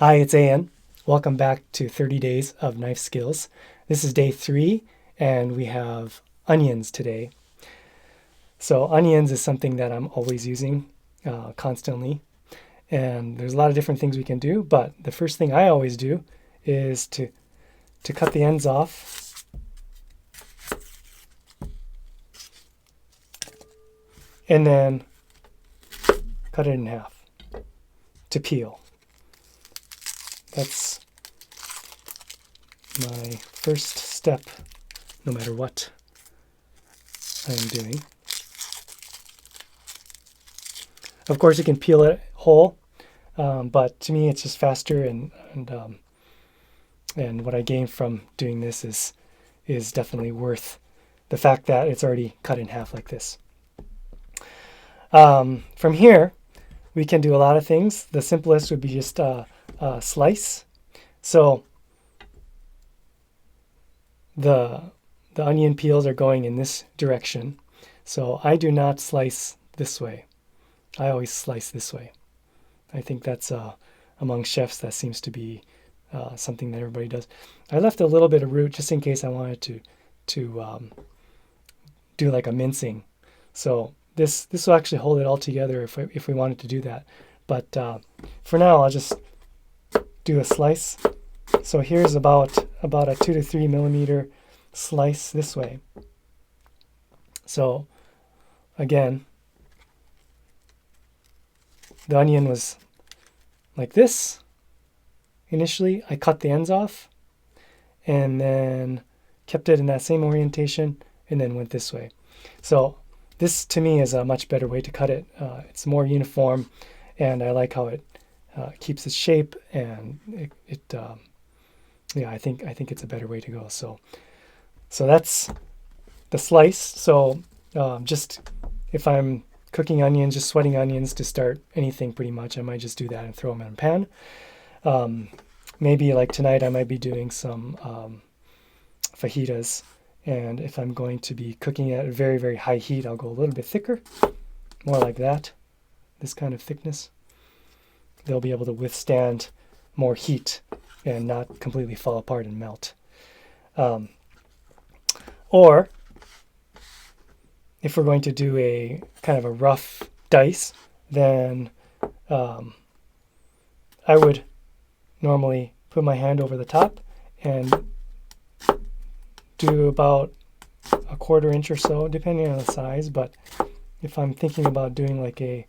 Hi, it's Ian. Welcome back to 30 Days of Knife Skills. This is day 3, and we have onions today. So onions is something that I'm always using constantly, and there's a lot of different things we can do, but the first thing I always do is to cut the ends off and then cut it in half to peel. That's my first step, no matter what I'm doing. Of course, you can peel it whole, but to me, it's just faster, and what I gain from doing this is definitely worth the fact that it's already cut in half like this. From here, we can do a lot of things. The simplest would be just slice. So the onion peels are going in this direction. So I do not slice this way. I always slice this way. I think that's among chefs that seems to be something that everybody does. I left a little bit of root just in case I wanted to do like a mincing. So this will actually hold it all together if we wanted to do that. But for now, I'll just do a slice. So here's about a 2 to 3 millimeter slice this way. So again, the onion was like this. Initially, I cut the ends off and then kept it in that same orientation and then went this way. So this to me is a much better way to cut it. It's more uniform, and I like how it keeps its shape, and I think it's a better way to go. So that's the slice. So just if I'm cooking onions, just sweating onions to start anything pretty much, I might just do that and throw them in a pan. Maybe like tonight I might be doing some fajitas, and if I'm going to be cooking at a very, very high heat, I'll go a little bit thicker, more like that, this kind of thickness. They'll be able to withstand more heat and not completely fall apart and melt. Or if we're going to do a kind of a rough dice, then I would normally put my hand over the top and do about a 1/4 inch or so, depending on the size. But if I'm thinking about doing like a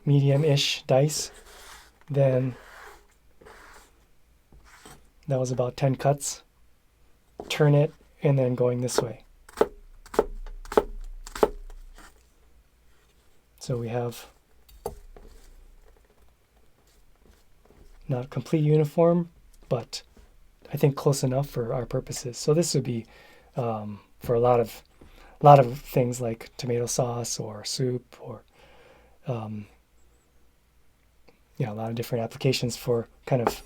medium-ish dice, then that was about 10 cuts. Turn it and then going this way. So we have not complete uniform, but I think close enough for our purposes. So this would be for a lot of things like tomato sauce or soup, or a lot of different applications for kind of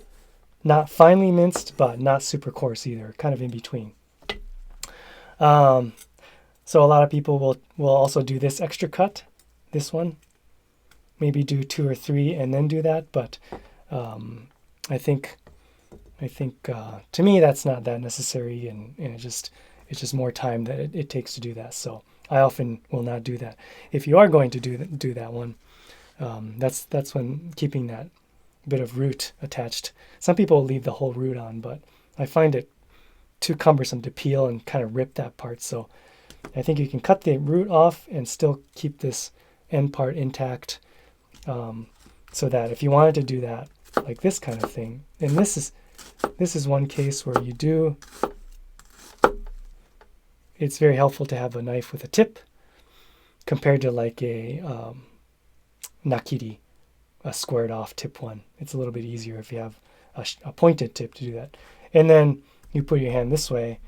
not finely minced, but not super coarse either, kind of in between. So a lot of people will also do this extra cut, this one, maybe do 2 or 3 and then do that. But I think to me that's not that necessary, and it's just more time that it takes to do that. So I often will not do that. If you are going to do that one, that's when keeping that bit of root attached. Some people leave the whole root on, but I find it too cumbersome to peel and kind of rip that part. So I think you can cut the root off and still keep this end part intact, so that if you wanted to do that, like this kind of thing, and this is one case where you do, it's very helpful to have a knife with a tip compared to like a nakiri, a squared off tip one. It's a little bit easier if you have a pointed tip to do that. And then you put your hand this way,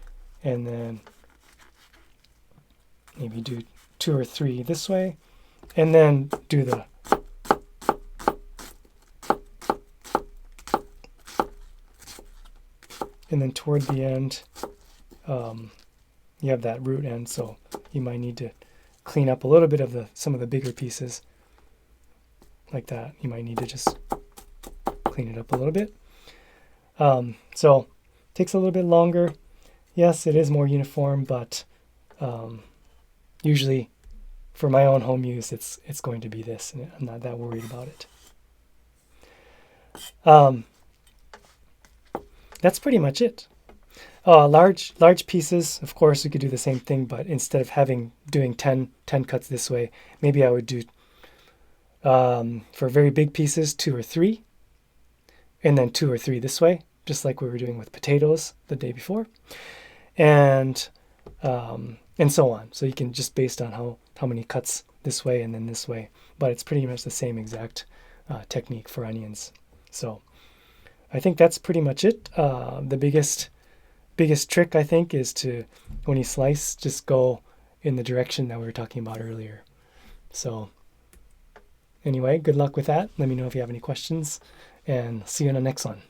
and then maybe do 2 or 3 this way, and then do the and then toward the end, you have that root end, so you might need to clean up a little bit of some of the bigger pieces like that. You might need to just clean it up a little bit. So takes a little bit longer. Yes, it is more uniform, but usually for my own home use, it's going to be this, and I'm not that worried about it. That's pretty much it. Large pieces, of course, we could do the same thing, but instead of doing 10 cuts this way, maybe I would do, for very big pieces, 2 or 3, and then 2 or 3 this way, just like we were doing with potatoes the day before, and so on. So you can just based on how many cuts this way and then this way, but it's pretty much the same exact technique for onions. So I think that's pretty much it. The biggest trick, I think, is to, when you slice, just go in the direction that we were talking about earlier. So anyway, good luck with that. Let me know if you have any questions, and see you in the next one.